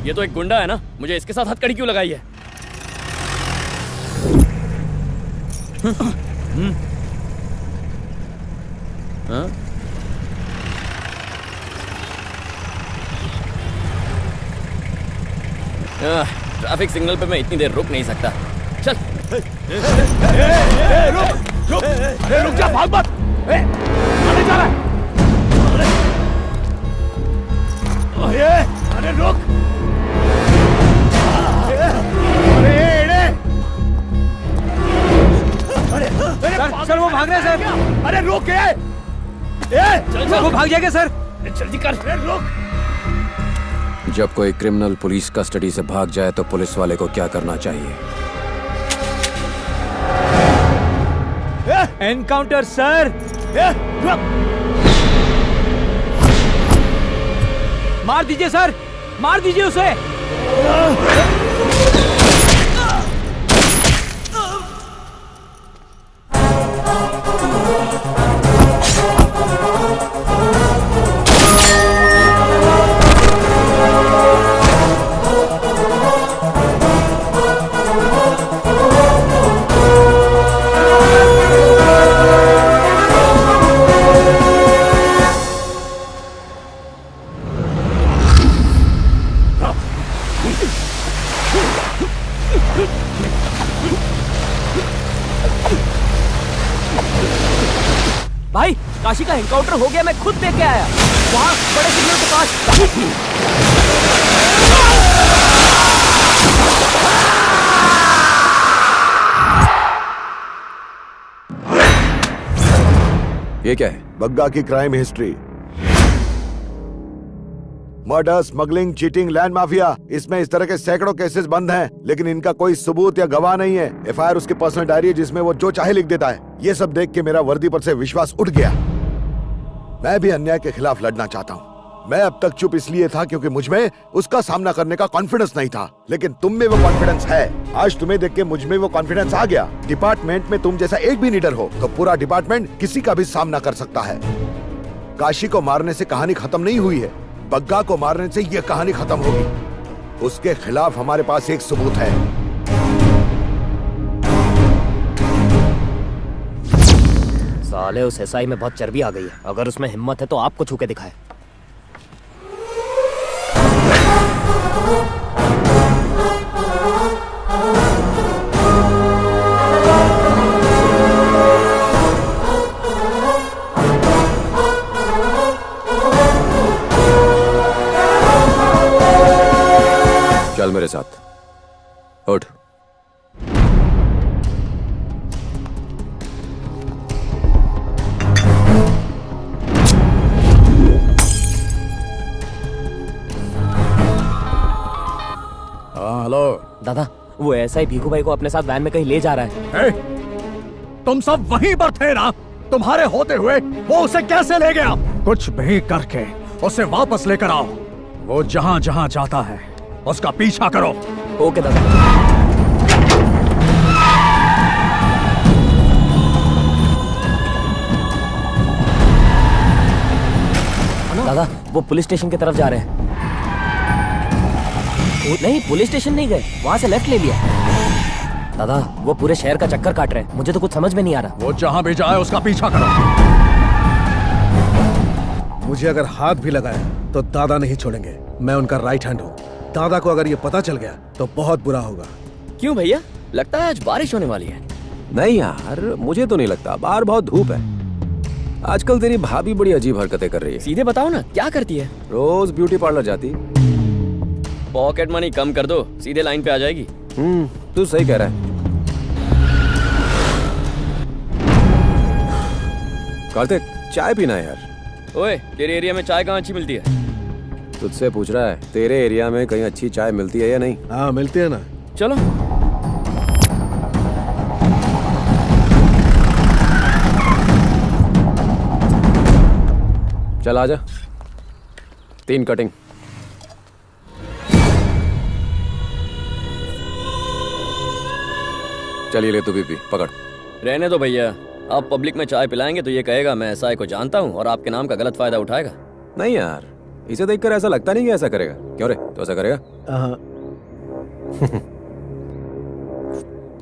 ये तो एक गुंडा है ना, मुझे इसके साथ हथकड़ी क्यों लगाई है? हाँ? ट्रैफिक सिग्नल पे मैं इतनी देर रुक नहीं सकता। चल। रुक जा, भाग मत। अरे जा रहा है। अरे रुक। सर वो भाग रहे हैं सर। अरे रुक। चल वो भाग जाएगा सर। जल्दी कर। रुक। जब कोई क्रिमिनल पुलिस कस्टडी से भाग जाए तो पुलिस वाले को क्या करना चाहिए? Encounter sir. मार दीजिए सर, मार दीजिए उसे। भाई काशी का एनकाउंटर हो गया, मैं खुद देख के आया। वहाँ बड़े सिग्नल के पास। ये क्या है? बग्गा की crime history. Murder, smuggling, cheating, land mafia, इसमें इस तरह के सैकड़ों केसेस बंद हैं, लेकिन इनका कोई सबूत या गवाह नहीं है। एफआईआर उसकी पर्सनल डायरी है जिसमें वो जो चाहे लिख देता है। ये सब देख के मेरा वर्दी पर से विश्वास उठ गया। मैं भी अन्याय के खिलाफ लड़ना चाहता हूँ। मैं अब तक चुप इसलिए था क्योंकि मुझ में उसका सामना करने का कॉन्फिडेंस नहीं था, लेकिन तुम में वो कॉन्फिडेंस है। आज तुम्हें देख के मुझ में वो कॉन्फिडेंस आ गया। डिपार्टमेंट में तुम जैसा एक भी लीडर हो तो पूरा डिपार्टमेंट किसी का भी सामना कर सकता है। काशी को मारने से कहानी खत्म नहीं हुई है, बग्गा को मारने से ये कहानी खत्म होगी। उसके खिलाफ हमारे पास एक सबूत है। साले उस एसआई में बहुत चर्बी आ गई है। अगर उसमें हिम्मत है तो आपको छू के दिखाए। चल मेरे साथ, उठ। हेलो दादा, वो एसआई भीखू भाई को अपने साथ वैन में कहीं ले जा रहा है। तुम सब वहीं पर थे ना? तुम्हारे होते हुए वो उसे कैसे ले गया? कुछ भी करके उसे वापस लेकर आओ। वो जहाँ जहाँ जाता है उसका पीछा करो। ओके दादा। दादा, वो पुलिस स्टेशन की तरफ जा रहे हैं। नहीं, पुलिस स्टेशन नहीं गए, वहाँ से लेफ्ट ले लिया। दादा, वो पूरे शहर का चक्कर काट रहे हैं। मुझे तो कुछ समझ में नहीं आ रहा। वो जहाँ भी जाए उसका पीछा करो। मुझे अगर हाथ भी लगाया तो दादा नहीं छोड़ेंगे। मैं उनका राइट हैंड हूँ। दादा को अगर ये पता चल गया तो बहुत बुरा होगा। क्यों भैया, लगता है आज बारिश होने वाली है। नहीं यार, मुझे तो नहीं लगता। बाहर बहुत धूप है। आजकल तेरी भाभी बड़ी अजीब हरकतें कर रही है। सीधे बताओ ना, क्या करती है? रोज ब्यूटी पार्लर जाती। पॉकेट मनी कम कर दो, सीधे लाइन पे आ जाएगी। तू सही कह रहा है। कार्तिक, चाय पीना है यार। ओए, तेरे एरिया में चाय कहाँ अच्छी मिलती है? तुझसे पूछ रहा है, तेरे एरिया में कहीं अच्छी चाय मिलती है या नहीं? हाँ, मिलती है ना। चलो। चल आजा। 3 कटिंग। चलिए ले, तू भी पी, पकड़। रहने दो भैया, आप पब्लिक में चाय पिलाएंगे तो ये कहेगा मैं एसआई को जानता हूँ और आपके नाम का गलत फायदा उठाएगा। नहीं यार, इसे देखकर ऐसा लगता नहीं कि ऐसा करेगा। क्यों रे, तो ऐसा करेगा?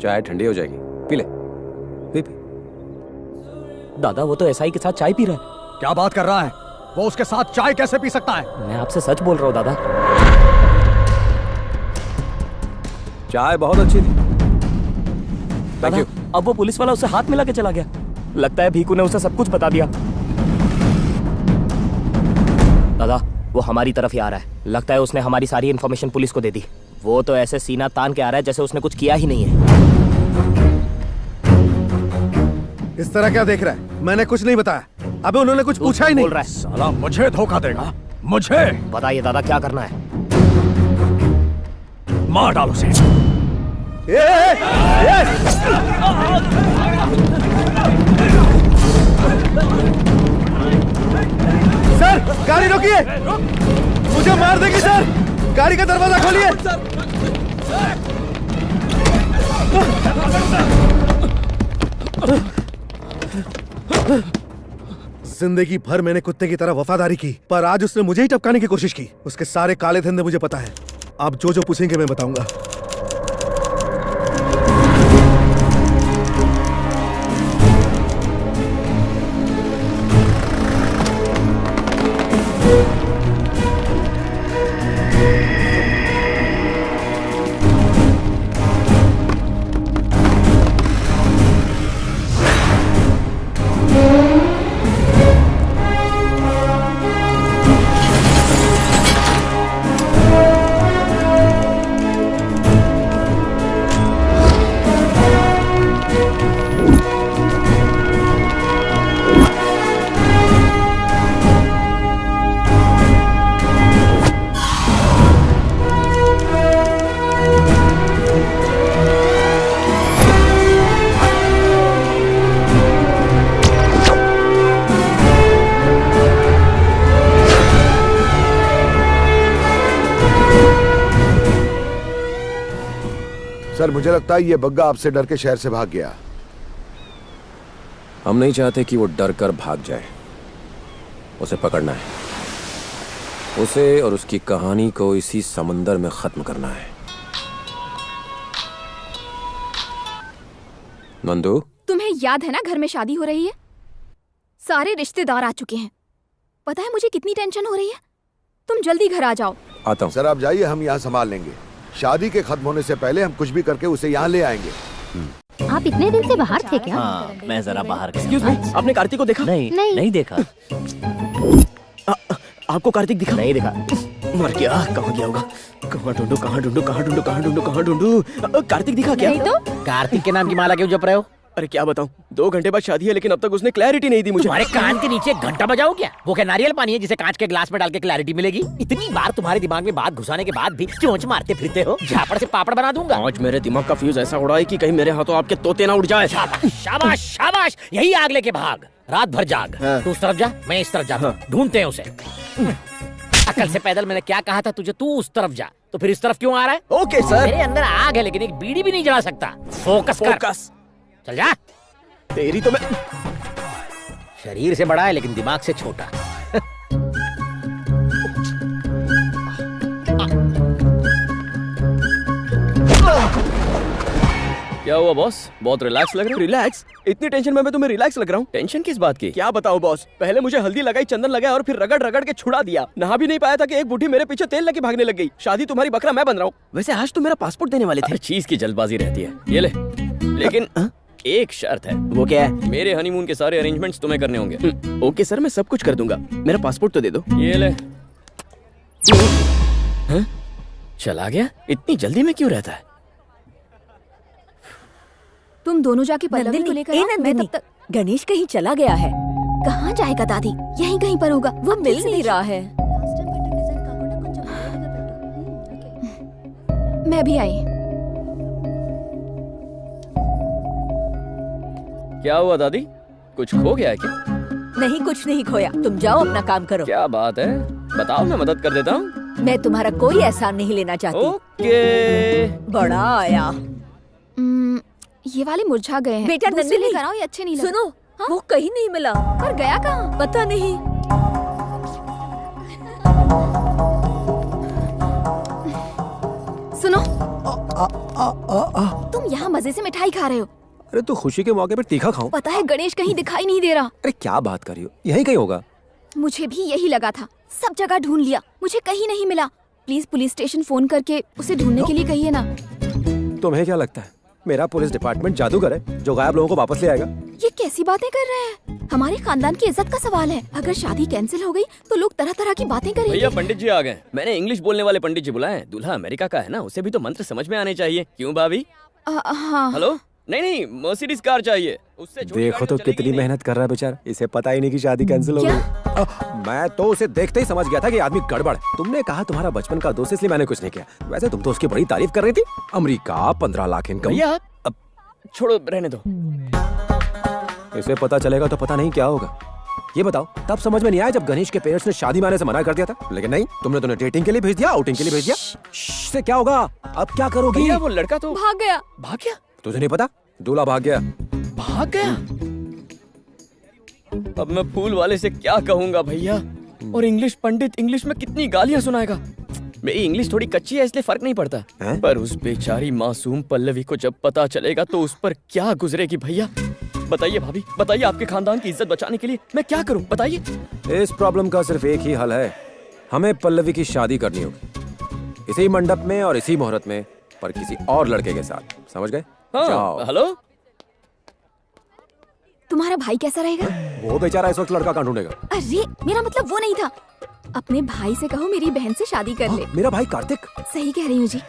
चाय ठंडी हो जाएगी, पी ले। P P. दादा वो तो एसआई के साथ चाय पी रहा है। क्या बात कर रहा है? वो उसके साथ चाय कैसे पी सकता है? मैं आपसे सच बोल रहा हूँ दादा। चाय बहुत अच्छी थी। थैंक दादा, यू। अब वो पुलिस वाला उसे हाथ मिला के चला गया। लगता है भीकू ने उसे सब कुछ बता दिया। दादा वो हमारी तरफ ही आ रहा है। लगता है उसने हमारी सारी इन्फॉर्मेशन पुलिस को दे दी। वो तो ऐसे सीना तान के आ रहा है जैसे उसने कुछ किया ही नहीं है। इस तरह क्या देख रहा है? मैंने कुछ नहीं बताया। अबे उन्होंने कुछ पूछा ही नहीं। बोल रहा है। साला मुझे धोखा देगा, मुझे। बताइए दादा क्या करना है? मार डालो उसे। सर गाड़ी रोकिए, मुझे मार देगी सर। गाड़ी का दरवाजा खोलिए। जिंदगी भर मैंने कुत्ते की तरह वफादारी की, पर आज उसने मुझे ही टपकाने की कोशिश की। उसके सारे काले धंधे मुझे पता है। आप जो जो पूछेंगे मैं बताऊंगा। सर मुझे लगता है ये बग्गा आपसे डर के शहर से भाग गया। हम नहीं चाहते कि वो डर कर भाग जाए। उसे पकड़ना है, उसे और उसकी कहानी को इसी समंदर में खत्म करना है। नंदू, तुम्हें याद है ना घर में शादी हो रही है, सारे रिश्तेदार आ चुके हैं। पता है मुझे कितनी टेंशन हो रही है। तुम जल्दी घर आ जाओ। आता हूँ। सर आप जाइए, हम यहाँ संभाल लेंगे। शादी के खत्म होने से पहले हम कुछ भी करके उसे यहाँ ले आएंगे। आप इतने दिन से बाहर थे क्या? हाँ मैं जरा बाहर गया। एक्सक्यूज मी, आपने कार्तिक को देखा? नहीं देखा। आपको कार्तिक दिखा? नहीं देखा। मर गया। कहाँ गया होगा? कहाँ ढूंढूं, कहाँ ढूंढूं, कहाँ ढूंढूं, कहाँ ढूंढूं, कहाँ ढूंढूं? कार्तिक दिखा क्या? नहीं तो कार्तिक के नाम की माला क्यों जप रहे हो? अरे क्या बताऊं, 2 घंटे बाद शादी है लेकिन अब तक उसने क्लैरिटी नहीं दी मुझे। तुम्हारे कान के नीचे घंटा बजाओ क्या? वो क्या नारियल पानी है जिसे कांच के ग्लास में डाल के क्लैरिटी मिलेगी? इतनी बार तुम्हारे दिमाग में बात घुसाने के बाद भी चोंच मारते फिरते हो। झापड़ से पापड़ बना दूंगा। आज मेरे दिमाग का फ्यूज ऐसा उड़ा है कि कहीं मेरे हाथों आपके तोते ना उड़ जाए। शाबाश शाबाश, यही आग लेके भाग। रात भर जाग। तू उस तरफ जा, मैं इस तरफ जाता हूं। ढूंढते हैं उसे। अकल से पैदल मैंने क्या कहा था तुझे? तू उस तरफ जा, तो फिर इस तरफ क्यों आ रहा है? Okay sir. मेरे अंदर आग है लेकिन एक बीड़ी भी नहीं जला सकता। फोकस कर। फोकस। चल जा। तेरी तो मैं। शरीर से बड़ा है लेकिन दिमाग से छोटा। क्या हुआ बॉस? बहुत रिलैक्स लग रहा है। रिलैक्स? इतनी टेंशन में मैं तुम्हें रिलैक्स लग रहा हूँ? टेंशन किस बात की? क्या बताओ बॉस, पहले मुझे हल्दी लगाई, चंदन लगाया और फिर रगड़ रगड़ के छुड़ा दिया। नहा भी नहीं पाया था कि एक बूढ़ी मेरे पीछे तेल लेके भागने लग गई। शादी तुम्हारी बकरा मैं बन रहा हूँ। वैसे आज तो मेरा पासपोर्ट देने वाले थे। चीज की जल्दबाजी रहती है। ये ले। लेकिन एक शर्त है। वो क्या है? मेरे हनीमून के सारे अरेंजमेंट्स तुम्हें करने होंगे। ओके सर, मैं सब कुछ कर दूंगा। मेरा पासपोर्ट तो दे दो। ये ले। चला गया? इतनी जल्दी में क्यों रहता है? तुम दोनों जाके पल्लवी को लेकर आओ। मैं तब तक। गणेश कहीं चला गया है। कहाँ जाएगा दादी? यहीं कहीं पर होगा। वो मिल नहीं रहा है। मैं भी आई। क्या हुआ दादी, कुछ खो गया है क्या? नहीं, कुछ नहीं खोया। तुम जाओ अपना काम करो। क्या बात है, बताओ मैं मदद कर देता हूँ। मैं तुम्हारा कोई एहसान नहीं लेना चाहती। ओके। बड़ा आया। ये वाले मुरझा गए हैं। बेटा दूसरे नंदिनी, लेकर आओ, ये अच्छे नहीं लग। सुनो, वो कहीं नहीं मिला। पर गया कहाँ? पता नहीं। तुम यहाँ मजे से मिठाई खा रहे हो। अरे तो खुशी के मौके पर तीखा खाऊं? पता है गणेश कहीं दिखाई नहीं दे रहा। अरे क्या बात कर रही हो, यहीं कहीं होगा। मुझे भी यही लगा था, सब जगह ढूंढ लिया, मुझे कहीं नहीं मिला। प्लीज पुलिस स्टेशन फोन करके उसे ढूंढने के लिए कहिए ना। तुम्हें क्या लगता है मेरा पुलिस डिपार्टमेंट जादूगर है जो गायब लोगों को वापस ले आएगा? ये कैसी बातें कर रहे हैं? हमारे खानदान की इज्जत का सवाल है। अगर शादी कैंसिल हो गई तो लोग तरह तरह की बातें करेंगे। भैया पंडित जी आ गए। मैंने इंग्लिश बोलने वाले पंडित जी बुलाए हैं। दूल्हा अमेरिका का है ना, उसे भी तो मंत्र समझ में आने चाहिए। क्यों भाभी? हाँ। हेलो, नहीं मर्सिडीज कार चाहिए। उससे छोटी देखो गाड़ी तो चलेगी कितनी नहीं। मेहनत कर रहा है बेचारा, इसे पता ही नहीं कि शादी कैंसिल हो गई। मैं तो उसे देखते ही समझ गया था कि आदमी गड़बड़ है। तुमने कहा तुम्हारा बचपन का दोस्त, इसलिए मैंने कुछ नहीं किया। वैसे तुम तो उसकी बड़ी तारीफ कर रही थी। America, 15 lakh income. भैया अब छोड़ो, रहने दो। इसे पता चलेगा तो पता नहीं क्या होगा। ये बताओ, तब समझ में नहीं आया जब गणेश के पेरेंट्स ने शादी में आने से मना कर दिया था, लेकिन नहीं, तुमने डेटिंग के लिए भेज दिया, आउटिंग के लिए भेज दिया। से क्या होगा? अब क्या करोगी? भैया वो लड़का तो भाग गया। भाग गया। तुझे नहीं पता? दूल्हा भाग गया। भाग गया? अब मैं फूल वाले से क्या कहूँगा भैया? और इंग्लिश पंडित इंग्लिश में कितनी गालियाँ सुनाएगा। मेरी इंग्लिश थोड़ी कच्ची है इसलिए फर्क नहीं पड़ता हैं? पर उस बेचारी मासूम पल्लवी को जब पता चलेगा तो उस पर क्या गुजरेगी भैया? बताइए भाभी, बताइए, आपके खानदान की इज्जत बचाने के लिए मैं क्या करूं, बताइए। इस प्रॉब्लम का सिर्फ एक ही हल है, हमें पल्लवी की शादी करनी होगी, इसी मंडप में और इसी मुहूर्त में, पर किसी और लड़के के साथ। समझ गए? जाओ। हाँ, हेलो। तुम्हारा भाई कैसा रहेगा? वो बेचारा इस वक्त लड़का कहाँ ढूंढेगा? अरे मेरा मतलब वो नहीं था। अपने भाई से कहो मेरी बहन से शादी कर ले। मेरा भाई कार्तिक। सही कह रही हूँ जी।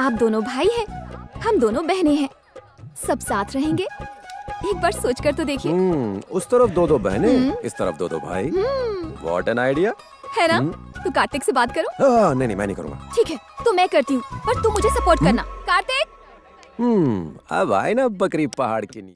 आप दोनों भाई हैं, हम दोनों बहनें हैं, सब साथ रहेंगे। एक बार सोच कर तो देखिए। उस तरफ दो बहनें, इस तरफ दो भाई। व्हाट एन आइडिया है ना? तो कार्तिक से बात करो। नहीं मैं नहीं करूँगा। ठीक है तो मैं करती हूँ, पर तुम मुझे सपोर्ट करना। कार्तिक अब आए ना बकरी पहाड़ के नीचे।